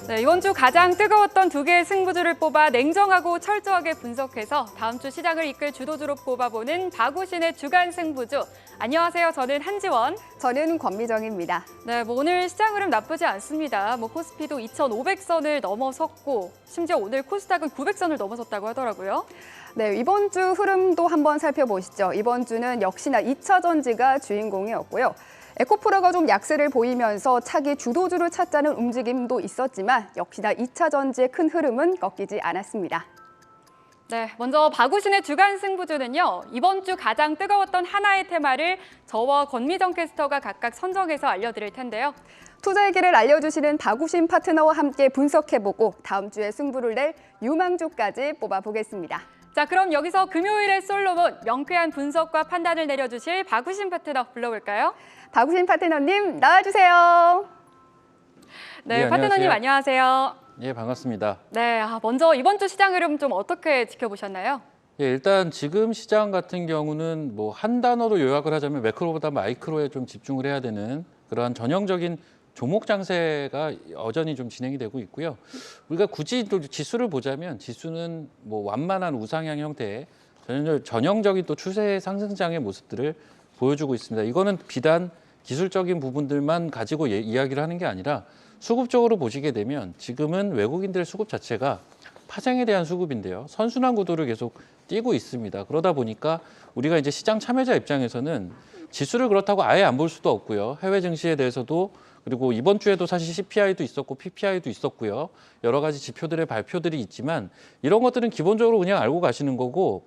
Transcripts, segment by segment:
네, 이번 주 가장 뜨거웠던 두 개의 승부주를 뽑아 냉정하고 철저하게 분석해서 다음 주 시장을 이끌 주도주로 뽑아보는 박우신의 주간 승부주. 안녕하세요. 저는 한지원. 저는 권미정입니다. 네, 오늘 시장 흐름 나쁘지 않습니다. 코스피도 2,500선을 넘어섰고 심지어 오늘 코스닥은 900선을 넘어섰다고 하더라고요. 네, 이번 주 흐름도 한번 살펴보시죠. 이번 주는 역시나 2차 전지가 주인공이었고요. 에코프로가 좀 약세를 보이면서 차기 주도주를 찾자는 움직임도 있었지만 역시나 2차 전지의 큰 흐름은 꺾이지 않았습니다. 네, 먼저 박우신의 주간 승부주는요. 이번 주 가장 뜨거웠던 하나의 테마를 저와 권미정 캐스터가 각각 선정해서 알려드릴 텐데요. 투자의 길을 알려주시는 박우신 파트너와 함께 분석해보고 다음 주에 승부를 낼 유망주까지 뽑아보겠습니다. 자, 그럼 여기서 금요일의 솔로몬, 명쾌한 분석과 판단을 내려주실 박우신 파트너 불러볼까요? 박우신 파트너님 나와주세요. 네, 파트너님 안녕하세요. 예, 반갑습니다. 네, 먼저 이번 주 시장 흐름 좀 어떻게 지켜보셨나요? 예, 일단 지금 시장 같은 경우는 한 단어로 요약을 하자면 매크로보다 마이크로에 좀 집중을 해야 되는 그러한 전형적인 종목 장세가 여전히 좀 진행이 되고 있고요. 우리가 굳이 또 지수를 보자면 지수는 완만한 우상향 형태의 전형적인 또 추세 상승장의 모습들을 보여주고 있습니다. 이거는 비단 기술적인 부분들만 가지고 이야기를 하는 게 아니라 수급적으로 보시게 되면 지금은 외국인들의 수급 자체가 파생에 대한 수급인데요. 선순환 구도를 계속 띄고 있습니다. 그러다 보니까 우리가 이제 시장 참여자 입장에서는 지수를 그렇다고 아예 안 볼 수도 없고요. 해외 증시에 대해서도 그리고 이번 주에도 사실 CPI도 있었고 PPI도 있었고요. 여러 가지 지표들의 발표들이 있지만 이런 것들은 기본적으로 그냥 알고 가시는 거고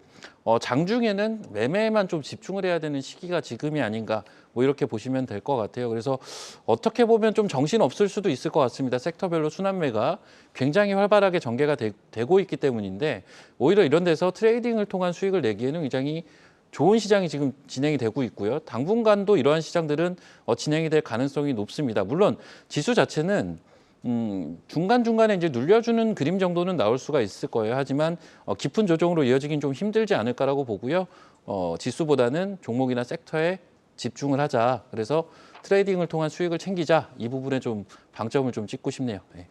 장중에는 매매에만 좀 집중을 해야 되는 시기가 지금이 아닌가 이렇게 보시면 될 것 같아요. 그래서 어떻게 보면 좀 정신 없을 수도 있을 것 같습니다. 섹터별로 순환매가 굉장히 활발하게 전개가 되고 있기 때문인데 오히려 이런 데서 트레이딩을 통한 수익을 내기에는 굉장히 좋은 시장이 지금 진행이 되고 있고요. 당분간도 이러한 시장들은 진행이 될 가능성이 높습니다. 물론 지수 자체는 중간중간에 이제 눌려주는 그림 정도는 나올 수가 있을 거예요. 하지만 깊은 조정으로 이어지긴 좀 힘들지 않을까라고 보고요. 지수보다는 종목이나 섹터에 집중을 하자. 그래서 트레이딩을 통한 수익을 챙기자. 이 부분에 좀 방점을 좀 찍고 싶네요. 네.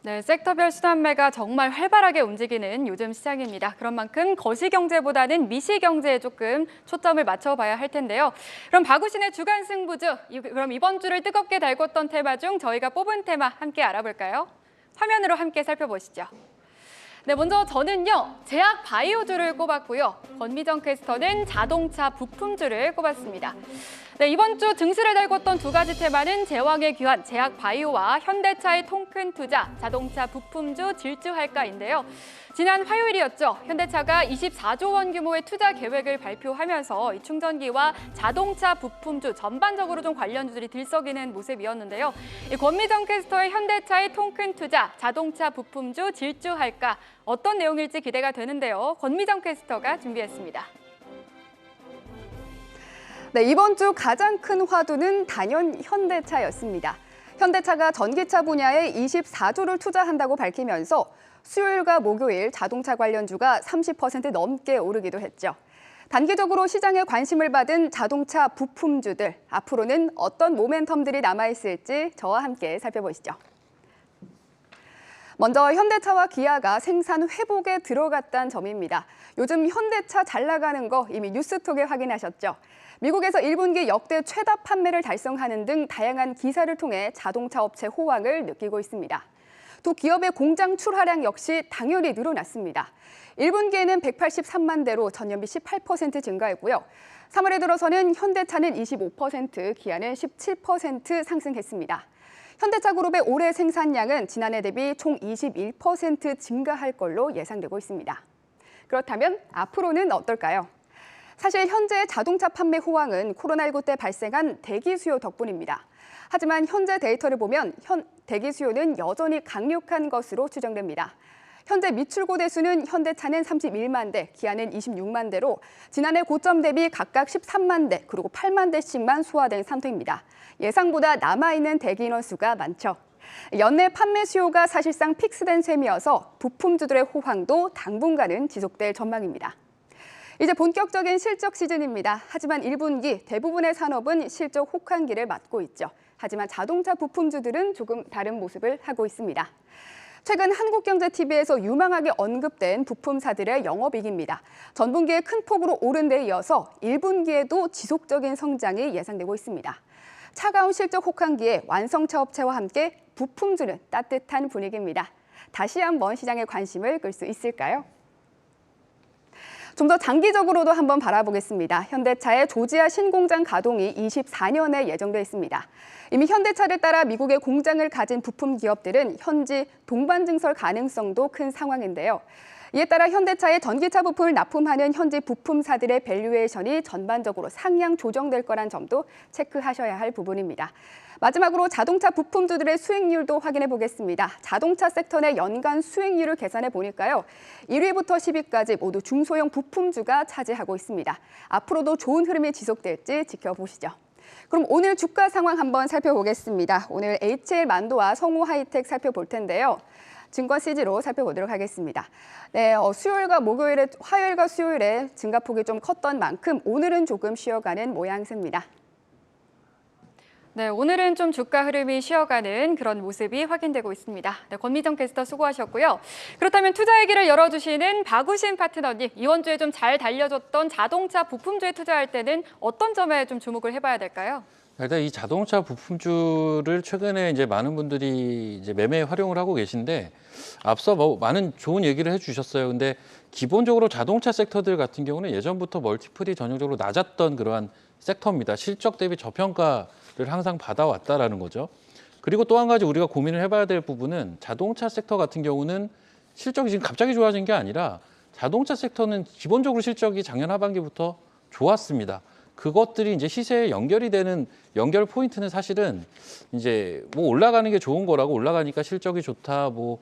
네, 섹터별 순환매가 정말 활발하게 움직이는 요즘 시장입니다. 그런 만큼 거시경제보다는 미시경제에 조금 초점을 맞춰봐야 할 텐데요. 그럼 박우신의 주간 승부주, 그럼 이번 주를 뜨겁게 달궜던 테마 중 저희가 뽑은 테마 함께 알아볼까요? 화면으로 함께 살펴보시죠. 네, 먼저 저는요, 제약 바이오주를 꼽았고요. 권미정 캐스터는 자동차 부품주를 꼽았습니다. 네, 이번 주 증시를 달궜던 두 가지 테마는 제왕의 귀환, 제약 바이오와 현대차의 통큰 투자, 자동차 부품주 질주할까인데요. 지난 화요일이었죠. 현대차가 24조 원 규모의 투자 계획을 발표하면서 이 충전기와 자동차 부품주 전반적으로 좀 관련주들이 들썩이는 모습이었는데요. 이 권미정 캐스터의 현대차의 통큰 투자, 자동차 부품주 질주할까 어떤 내용일지 기대가 되는데요. 권미정 캐스터가 준비했습니다. 네, 이번 주 가장 큰 화두는 단연 현대차였습니다. 현대차가 전기차 분야에 24조를 투자한다고 밝히면서 수요일과 목요일 자동차 관련주가 30% 넘게 오르기도 했죠. 단기적으로 시장에 관심을 받은 자동차 부품주들, 앞으로는 어떤 모멘텀들이 남아있을지 저와 함께 살펴보시죠. 먼저 현대차와 기아가 생산 회복에 들어갔다는 점입니다. 요즘 현대차 잘 나가는 거 이미 뉴스톡에 확인하셨죠? 미국에서 1분기 역대 최다 판매를 달성하는 등 다양한 기사를 통해 자동차 업체 호황을 느끼고 있습니다. 또 기업의 공장 출하량 역시 당연히 늘어났습니다. 1분기에는 183만 대로 전년비 18% 증가했고요. 3월에 들어서는 현대차는 25%, 기아는 17% 상승했습니다. 현대차 그룹의 올해 생산량은 지난해 대비 총 21% 증가할 걸로 예상되고 있습니다. 그렇다면 앞으로는 어떨까요? 사실 현재의 자동차 판매 호황은 코로나19 때 발생한 대기 수요 덕분입니다. 하지만 현재 데이터를 보면 대기 수요는 여전히 강력한 것으로 추정됩니다. 현재 미출고 대수는 현대차는 31만 대, 기아는 26만 대로 지난해 고점 대비 각각 13만 대, 그리고 8만 대씩만 소화된 상태입니다. 예상보다 남아있는 대기 인원 수가 많죠. 연내 판매 수요가 사실상 픽스된 셈이어서 부품주들의 호황도 당분간은 지속될 전망입니다. 이제 본격적인 실적 시즌입니다. 하지만 1분기 대부분의 산업은 실적 혹한기를 맞고 있죠. 하지만 자동차 부품주들은 조금 다른 모습을 하고 있습니다. 최근 한국경제TV에서 유망하게 언급된 부품사들의 영업이익입니다. 전분기에 큰 폭으로 오른 데 이어서 1분기에도 지속적인 성장이 예상되고 있습니다. 차가운 실적 혹한기에 완성차 업체와 함께 부품주는 따뜻한 분위기입니다. 다시 한번 시장의 관심을 끌 수 있을까요? 좀 더 장기적으로도 한번 바라보겠습니다. 현대차의 조지아 신공장 가동이 24년에 예정돼 있습니다. 이미 현대차를 따라 미국에 공장을 가진 부품 기업들은 현지 동반 증설 가능성도 큰 상황인데요. 이에 따라 현대차의 전기차 부품을 납품하는 현지 부품사들의 밸류에이션이 전반적으로 상향 조정될 거란 점도 체크하셔야 할 부분입니다. 마지막으로 자동차 부품주들의 수익률도 확인해 보겠습니다. 자동차 섹터 내 연간 수익률을 계산해 보니까요. 1위부터 10위까지 모두 중소형 부품주가 차지하고 있습니다. 앞으로도 좋은 흐름이 지속될지 지켜보시죠. 그럼 오늘 주가 상황 한번 살펴보겠습니다. 오늘 HL만도와 성우하이텍 살펴볼 텐데요. 증권 CG로 살펴보도록 하겠습니다. 네, 화요일과 수요일에 증가폭이 좀 컸던 만큼 오늘은 조금 쉬어가는 모양새입니다. 네, 오늘은 좀 주가 흐름이 쉬어가는 그런 모습이 확인되고 있습니다. 네, 권미정 캐스터 수고하셨고요. 그렇다면 투자 얘기를 열어주시는 박우신 파트너님, 이번 주에 좀 잘 달려줬던 자동차 부품주에 투자할 때는 어떤 점에 좀 주목을 해봐야 될까요? 일단 이 자동차 부품주를 최근에 이제 많은 분들이 이제 매매에 활용을 하고 계신데 앞서 뭐 많은 좋은 얘기를 해주셨어요. 근데 기본적으로 자동차 섹터들 같은 경우는 예전부터 멀티플이 전형적으로 낮았던 그러한 섹터입니다. 실적 대비 저평가를 항상 받아왔다라는 거죠. 그리고 또 한 가지 우리가 고민을 해봐야 될 부분은 자동차 섹터 같은 경우는 실적이 지금 갑자기 좋아진 게 아니라 자동차 섹터는 기본적으로 실적이 작년 하반기부터 좋았습니다. 그것들이 이제 시세에 연결이 되는 연결 포인트는 사실은 이제 뭐 올라가는 게 좋은 거라고 올라가니까 실적이 좋다, 뭐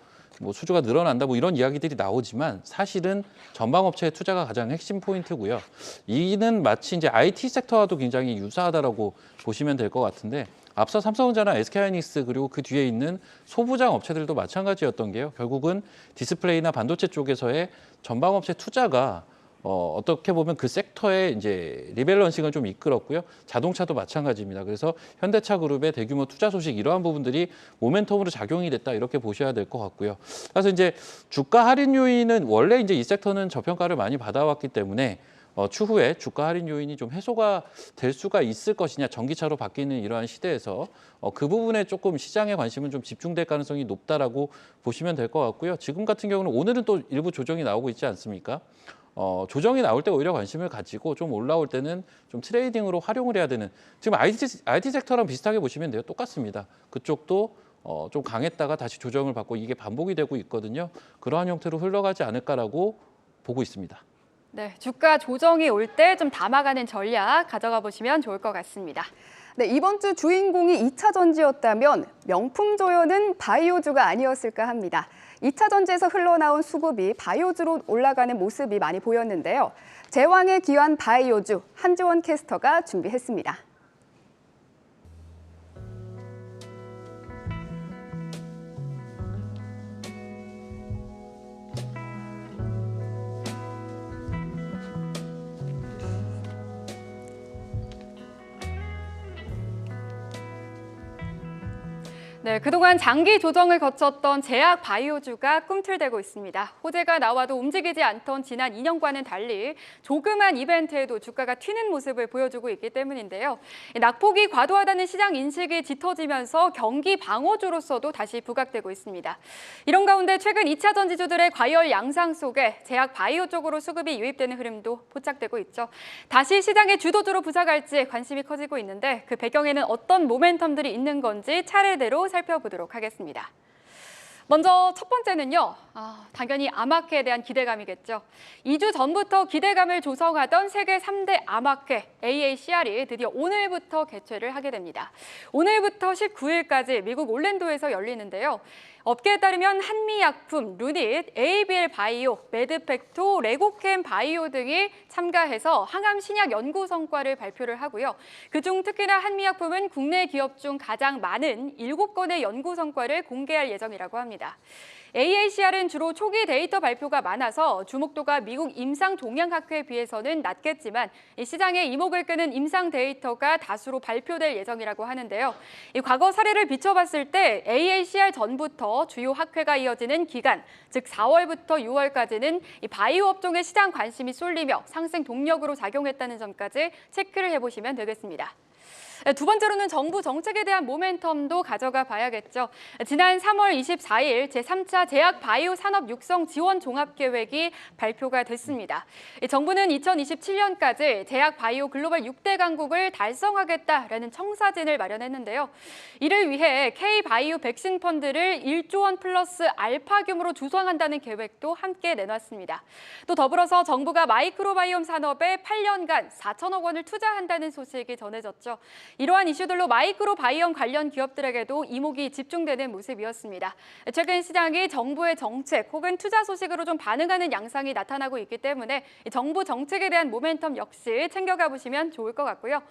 수주가 늘어난다, 뭐 이런 이야기들이 나오지만 사실은 전방업체의 투자가 가장 핵심 포인트고요. 이는 마치 이제 IT 섹터와도 굉장히 유사하다라고 보시면 될 것 같은데 앞서 삼성전자나 SK하이닉스 그리고 그 뒤에 있는 소부장 업체들도 마찬가지였던 게요. 결국은 디스플레이나 반도체 쪽에서의 전방업체 투자가 어떻게 보면 그 섹터의 이제 리밸런싱을 좀 이끌었고요. 자동차도 마찬가지입니다. 그래서 현대차 그룹의 대규모 투자 소식 이러한 부분들이 모멘텀으로 작용이 됐다 이렇게 보셔야 될 것 같고요. 그래서 이제 주가 할인 요인은 원래 이제 이 섹터는 저평가를 많이 받아왔기 때문에 추후에 주가 할인 요인이 좀 해소가 될 수가 있을 것이냐, 전기차로 바뀌는 이러한 시대에서 그 부분에 조금 시장의 관심은 좀 집중될 가능성이 높다라고 보시면 될 것 같고요. 지금 같은 경우는 오늘은 또 일부 조정이 나오고 있지 않습니까? 조정이 나올 때 오히려 관심을 가지고 좀 올라올 때는 좀 트레이딩으로 활용을 해야 되는 지금 IT 섹터랑 비슷하게 보시면 돼요. 똑같습니다. 그쪽도 좀 강했다가 다시 조정을 받고 이게 반복이 되고 있거든요. 그러한 형태로 흘러가지 않을까라고 보고 있습니다. 네, 주가 조정이 올 때 좀 담아가는 전략 가져가 보시면 좋을 것 같습니다. 네, 이번 주 주인공이 2차 전지였다면 명품 조연은 바이오주가 아니었을까 합니다. 2차 전지에서 흘러나온 수급이 바이오주로 올라가는 모습이 많이 보였는데요. 제왕에 귀한 바이오주 한지원 캐스터가 준비했습니다. 네, 그동안 장기 조정을 거쳤던 제약 바이오주가 꿈틀대고 있습니다. 호재가 나와도 움직이지 않던 지난 2년과는 달리 조그만 이벤트에도 주가가 튀는 모습을 보여주고 있기 때문인데요. 낙폭이 과도하다는 시장 인식이 짙어지면서 경기 방어주로서도 다시 부각되고 있습니다. 이런 가운데 최근 2차 전지주들의 과열 양상 속에 제약 바이오 쪽으로 수급이 유입되는 흐름도 포착되고 있죠. 다시 시장의 주도주로 부상할지 관심이 커지고 있는데 그 배경에는 어떤 모멘텀들이 있는 건지 차례대로 살펴보도록 하겠습니다. 먼저 첫 번째는요. 당연히 암학회에 대한 기대감이겠죠. 2주 전부터 기대감을 조성하던 세계 3대 암학회 AACR이 드디어 오늘부터 개최를 하게 됩니다. 오늘부터 19일까지 미국 올랜도에서 열리는데요. 업계에 따르면 한미약품, 루닛, ABL 바이오, 메드팩토, 레고캠 바이오 등이 참가해서 항암 신약 연구 성과를 발표를 하고요. 그중 특히나 한미약품은 국내 기업 중 가장 많은 7건의 연구 성과를 공개할 예정이라고 합니다. AACR은 주로 초기 데이터 발표가 많아서 주목도가 미국 임상종양학회에 비해서는 낮겠지만 이 시장의 이목을 끄는 임상 데이터가 다수로 발표될 예정이라고 하는데요. 이 과거 사례를 비춰봤을 때 AACR 전부터 주요 학회가 이어지는 기간, 즉 4월부터 6월까지는 이 바이오 업종의 시장 관심이 쏠리며 상승 동력으로 작용했다는 점까지 체크를 해보시면 되겠습니다. 두 번째로는 정부 정책에 대한 모멘텀도 가져가 봐야겠죠. 지난 3월 24일 제3차 제약 바이오 산업 육성 지원 종합 계획이 발표가 됐습니다. 정부는 2027년까지 제약 바이오 글로벌 6대 강국을 달성하겠다라는 청사진을 마련했는데요. 이를 위해 K-바이오 백신 펀드를 1조 원 플러스 알파 규모로 조성한다는 계획도 함께 내놨습니다. 또 더불어서 정부가 마이크로바이옴 산업에 8년간 4천억 원을 투자한다는 소식이 전해졌죠. 이러한 이슈들로 마이크로바이옴 관련 기업들에게도 이목이 집중되는 모습이었습니다. 최근 시장이 정부의 정책 혹은 투자 소식으로 좀 반응하는 양상이 나타나고 있기 때문에 정부 정책에 대한 모멘텀 역시 챙겨가 보시면 좋을 것 같고요.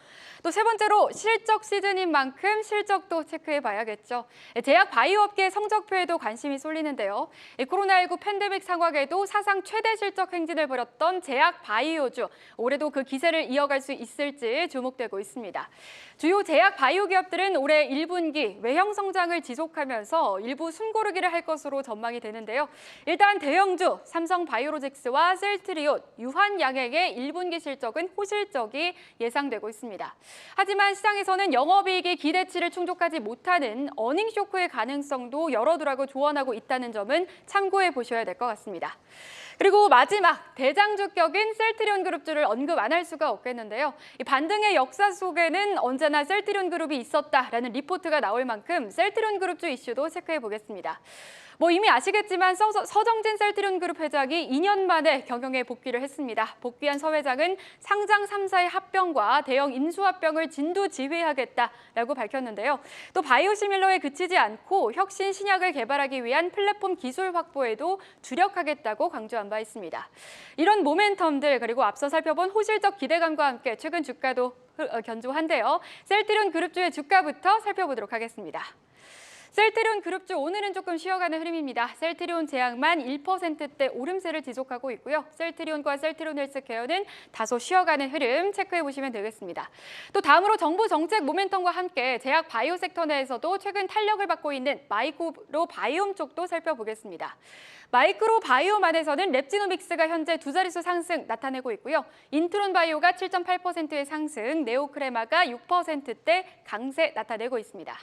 또 세 번째로 실적 시즌인 만큼 실적도 체크해 봐야겠죠. 제약 바이오 업계의 성적표에도 관심이 쏠리는데요. 코로나19 팬데믹 상황에도 사상 최대 실적 행진을 벌였던 제약 바이오주, 올해도 그 기세를 이어갈 수 있을지 주목되고 있습니다. 주요 제약 바이오 기업들은 올해 1분기 외형 성장을 지속하면서 일부 숨고르기를 할 것으로 전망이 되는데요. 일단 대형주 삼성바이오로직스와 셀트리온, 유한양행의 1분기 실적은 호실적이 예상되고 있습니다. 하지만 시장에서는 영업이익이 기대치를 충족하지 못하는 어닝 쇼크의 가능성도 열어두라고 조언하고 있다는 점은 참고해 보셔야 될 것 같습니다. 그리고 마지막 대장주격인 셀트리온 그룹주를 언급 안 할 수가 없겠는데요. 이 반등의 역사 속에는 언제나 셀트리온 그룹이 있었다라는 리포트가 나올 만큼 셀트리온 그룹주 이슈도 체크해 보겠습니다. 이미 아시겠지만 서정진 셀트리온 그룹 회장이 2년 만에 경영에 복귀를 했습니다. 복귀한 서 회장은 상장 3사의 합병과 대형 인수합병을 진두지휘하겠다라고 밝혔는데요. 또 바이오시밀러에 그치지 않고 혁신 신약을 개발하기 위한 플랫폼 기술 확보에도 주력하겠다고 강조한 바 있습니다. 이런 모멘텀들 그리고 앞서 살펴본 호실적 기대감과 함께 최근 주가도 견조한데요. 셀트리온 그룹주의 주가부터 살펴보도록 하겠습니다. 셀트리온 그룹주 오늘은 조금 쉬어가는 흐름입니다. 셀트리온 제약만 1%대 오름세를 지속하고 있고요. 셀트리온과 셀트리온 헬스케어는 다소 쉬어가는 흐름 체크해 보시면 되겠습니다. 또 다음으로 정부 정책 모멘텀과 함께 제약 바이오 섹터 내에서도 최근 탄력을 받고 있는 마이크로바이옴 쪽도 살펴보겠습니다. 마이크로바이옴 안에서는 랩지노믹스가 현재 두 자릿수 상승 나타내고 있고요. 인트론 바이오가 7.8%의 상승, 네오크레마가 6%대 강세 나타내고 있습니다.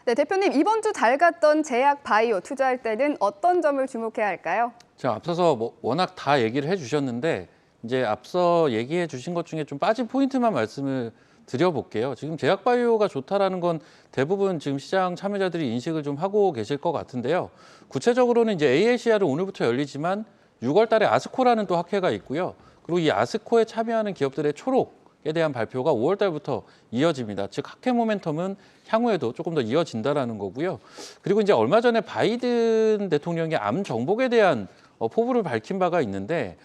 네, 대표님 이번 주 잘 갔던 제약 바이오 투자할 때는 어떤 점을 주목해야 할까요? 자, 앞서서 워낙 다 얘기를 해주셨는데 이제 앞서 얘기해 주신 것 중에 좀 빠진 포인트만 말씀을 드려볼게요. 지금 제약 바이오가 좋다라는 건 대부분 지금 시장 참여자들이 인식을 좀 하고 계실 것 같은데요. 구체적으로는 이제 AACR은 오늘부터 열리지만 6월 달에 아스코라는 또 학회가 있고요. 그리고 이 아스코에 참여하는 기업들의 초록에 대한 발표가 5월 달부터 이어집니다. 즉 학회 모멘텀은 향후에도 조금 더 이어진다라는 거고요. 그리고 이제 얼마 전에 바이든 대통령이 암 정복에 대한 포부를 밝힌 바가 있는데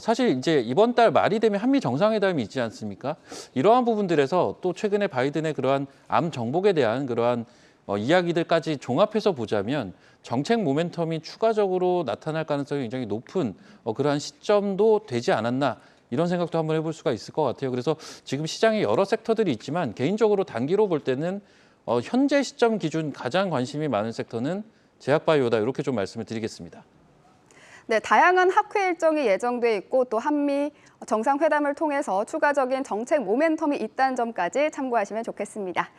사실 이제 이번 달 말이 되면 한미 정상회담이 있지 않습니까? 이러한 부분들에서 또 최근에 바이든의 그러한 암 정복에 대한 그러한 이야기들까지 종합해서 보자면 정책 모멘텀이 추가적으로 나타날 가능성이 굉장히 높은 그러한 시점도 되지 않았나 이런 생각도 한번 해볼 수가 있을 것 같아요. 그래서 지금 시장에 여러 섹터들이 있지만 개인적으로 단기로 볼 때는 현재 시점 기준 가장 관심이 많은 섹터는 제약바이오다 이렇게 좀 말씀을 드리겠습니다. 네, 다양한 학회 일정이 예정돼 있고 또 한미 정상회담을 통해서 추가적인 정책 모멘텀이 있다는 점까지 참고하시면 좋겠습니다.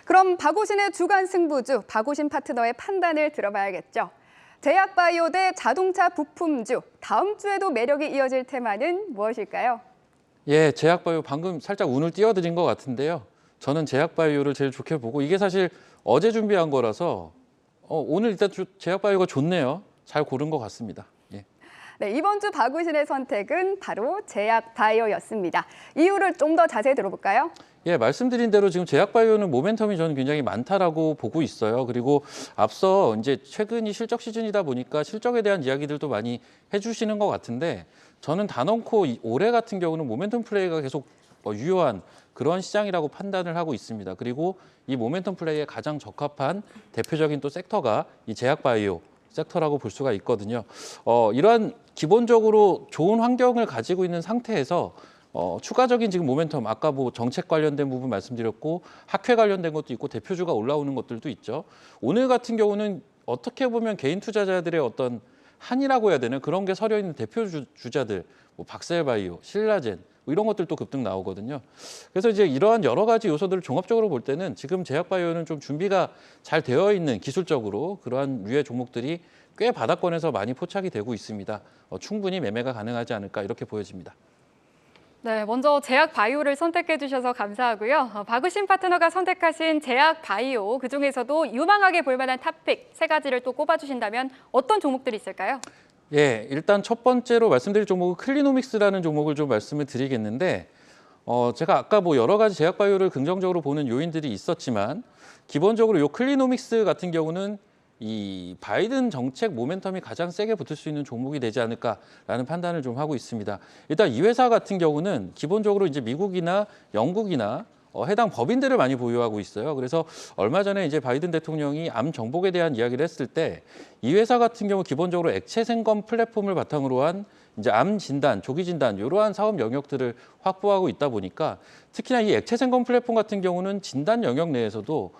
그럼 박오신의 주간 승부주, 박오신 파트너의 판단을 들어봐야겠죠. 제약바이오 대 자동차 부품주, 다음 주에도 매력이 이어질 테마는 무엇일까요? 예, 제약바이오 방금 살짝 운을 띄워드린 것 같은데요. 저는 제약바이오를 제일 좋게 보고 이게 사실 어제 준비한 거라서 오늘 일단 제약바이오가 좋네요. 잘 고른 것 같습니다. 예. 네, 이번 주 박우신의 선택은 바로 제약바이오였습니다. 이유를 좀 더 자세히 들어볼까요? 예, 말씀드린 대로 지금 제약바이오는 모멘텀이 저는 굉장히 많다라고 보고 있어요. 그리고 앞서 이제 최근이 실적 시즌이다 보니까 실적에 대한 이야기들도 많이 해주시는 것 같은데 저는 단언코 올해 같은 경우는 모멘텀 플레이가 계속 유효한 그런 시장이라고 판단을 하고 있습니다. 그리고 이 모멘텀 플레이에 가장 적합한 대표적인 또 섹터가 이 제약바이오 섹터라고 볼 수가 있거든요. 이러한 기본적으로 좋은 환경을 가지고 있는 상태에서 추가적인 지금 모멘텀, 아까 뭐 정책 관련된 부분 말씀드렸고 학회 관련된 것도 있고 대표주가 올라오는 것들도 있죠. 오늘 같은 경우는 어떻게 보면 개인 투자자들의 어떤 한이라고 해야 되나 그런 게 서려 있는 대표 주자들, 뭐 박셀바이오, 신라젠 뭐 이런 것들도 급등 나오거든요. 그래서 이제 이러한 여러 가지 요소들을 종합적으로 볼 때는 지금 제약바이오는 좀 준비가 잘 되어 있는 기술적으로 그러한 류의 종목들이 꽤 바닥권에서 많이 포착이 되고 있습니다. 충분히 매매가 가능하지 않을까 이렇게 보여집니다. 네, 먼저 제약 바이오를 선택해 주셔서 감사하고요. 박우신 파트너가 선택하신 제약 바이오 그중에서도 유망하게 볼 만한 탑픽 세 가지를 또 꼽아 주신다면 어떤 종목들이 있을까요? 예, 일단 첫 번째로 말씀드릴 종목은 클리노믹스라는 종목을 좀 말씀을 드리겠는데 제가 아까 뭐 여러 가지 제약 바이오를 긍정적으로 보는 요인들이 있었지만 기본적으로 이 클리노믹스 같은 경우는 이 바이든 정책 모멘텀이 가장 세게 붙을 수 있는 종목이 되지 않을까라는 판단을 좀 하고 있습니다. 일단 이 회사 같은 경우는 기본적으로 이제 미국이나 영국이나 해당 법인들을 많이 보유하고 있어요. 그래서 얼마 전에 이제 바이든 대통령이 암 정복에 대한 이야기를 했을 때 이 회사 같은 경우 기본적으로 액체 생검 플랫폼을 바탕으로 한 이제 암 진단, 조기 진단 이러한 사업 영역들을 확보하고 있다 보니까 특히나 이 액체 생검 플랫폼 같은 경우는 진단 영역 내에서도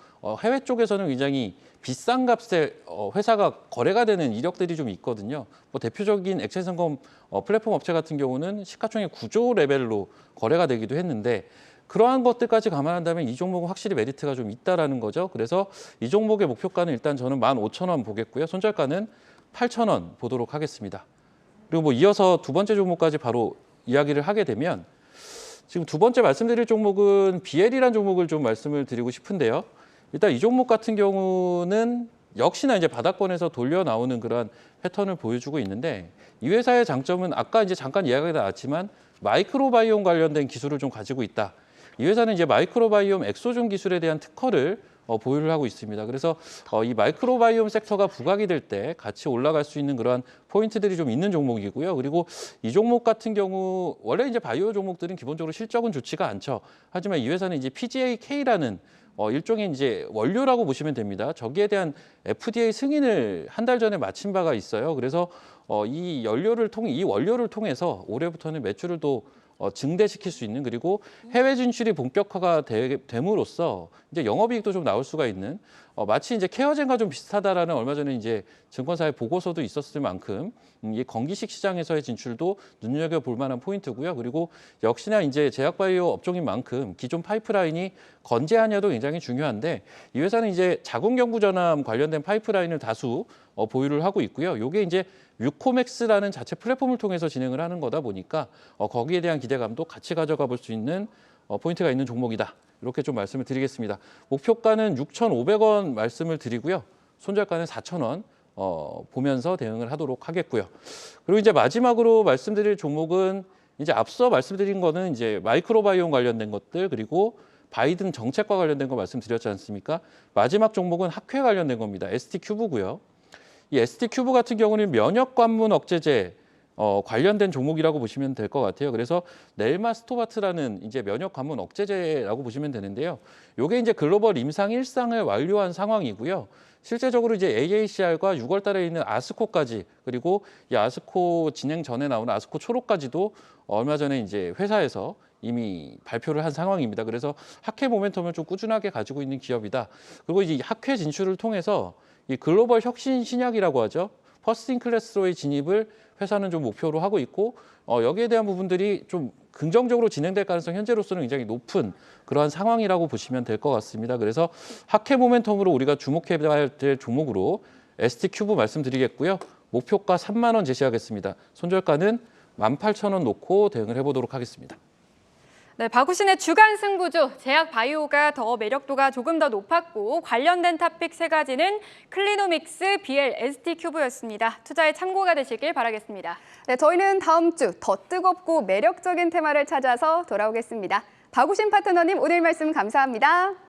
해외 쪽에서는 굉장히 비싼 값에 회사가 거래가 되는 이력들이 좀 있거든요. 뭐 대표적인 액체 생검 플랫폼 업체 같은 경우는 시가총액 9조 레벨로 거래가 되기도 했는데 그러한 것들까지 감안한다면 이 종목은 확실히 메리트가 좀 있다라는 거죠. 그래서 이 종목의 목표가는 일단 저는 15,000원 보겠고요. 손절가는 8,000원 보도록 하겠습니다. 그리고 뭐 이어서 두 번째 종목까지 바로 이야기를 하게 되면 지금 두 번째 말씀드릴 종목은 BL이라는 종목을 좀 말씀을 드리고 싶은데요. 일단 이 종목 같은 경우는 역시나 이제 바닥권에서 돌려 나오는 그러한 패턴을 보여주고 있는데 이 회사의 장점은 아까 이제 잠깐 이야기가 나왔지만 마이크로바이옴 관련된 기술을 좀 가지고 있다. 이 회사는 이제 마이크로바이옴 엑소존 기술에 대한 특허를 보유를 하고 있습니다. 그래서 이 마이크로바이옴 섹터가 부각이 될 때 같이 올라갈 수 있는 그러한 포인트들이 좀 있는 종목이고요. 그리고 이 종목 같은 경우 원래 이제 바이오 종목들은 기본적으로 실적은 좋지가 않죠. 하지만 이 회사는 이제 PGAK라는 일종의 이제 원료라고 보시면 됩니다. 저기에 대한 FDA 승인을 한 달 전에 마친 바가 있어요. 그래서 이 원료를 통해서 올해부터는 매출을 또 증대시킬 수 있는 그리고 해외 진출이 본격화가 됨으로써 이제 영업이익도 좀 나올 수가 있는 마치 이제 케어젠과 좀 비슷하다라는 얼마 전에 이제 증권사의 보고서도 있었을 만큼 이 건기식 시장에서의 진출도 눈여겨 볼 만한 포인트고요. 그리고 역시나 이제 제약바이오 업종인 만큼 기존 파이프라인이 건재하냐도 굉장히 중요한데 이 회사는 이제 자궁 경부 전암 관련된 파이프라인을 다수 보유를 하고 있고요. 이게 이제 뮤코맥스라는 자체 플랫폼을 통해서 진행을 하는 거다 보니까 거기에 대한 기대감도 같이 가져가 볼 수 있는 포인트가 있는 종목이다. 이렇게 좀 말씀을 드리겠습니다. 목표가는 6,500원 말씀을 드리고요. 손절가는 4,000원 보면서 대응을 하도록 하겠고요. 그리고 이제 마지막으로 말씀드릴 종목은 이제 앞서 말씀드린 거는 이제 마이크로바이옴 관련된 것들 그리고 바이든 정책과 관련된 거 말씀드렸지 않습니까? 마지막 종목은 학회 관련된 겁니다. ST큐브고요. 이 ST큐브 같은 경우는 면역 관문 억제제 관련된 종목이라고 보시면 될 것 같아요. 그래서 넬마스토바트라는 이제 면역 관문 억제제라고 보시면 되는데요. 이게 이제 글로벌 임상 1상을 완료한 상황이고요. 실제적으로 이제 AACR과 6월 달에 있는 아스코까지 그리고 이 아스코 진행 전에 나오는 아스코 초록까지도 얼마 전에 이제 회사에서 이미 발표를 한 상황입니다. 그래서 학회 모멘텀을 좀 꾸준하게 가지고 있는 기업이다. 그리고 이제 학회 진출을 통해서 이 글로벌 혁신 신약이라고 하죠. 퍼스트 인 클래스로의 진입을 회사는 좀 목표로 하고 있고 여기에 대한 부분들이 좀 긍정적으로 진행될 가능성 현재로서는 굉장히 높은 그러한 상황이라고 보시면 될 것 같습니다. 그래서 학회 모멘텀으로 우리가 주목해야 될 종목으로 ST큐브 말씀드리겠고요. 목표가 3만 원 제시하겠습니다. 손절가는 18,000원 놓고 대응을 해보도록 하겠습니다. 네, 박우신의 주간 승부주 제약 바이오가 더 매력도가 조금 더 높았고 관련된 탑픽 세 가지는 클리노믹스, BL, ST큐브였습니다. 투자에 참고가 되시길 바라겠습니다. 네, 저희는 다음 주 더 뜨겁고 매력적인 테마를 찾아서 돌아오겠습니다. 박우신 파트너님 오늘 말씀 감사합니다.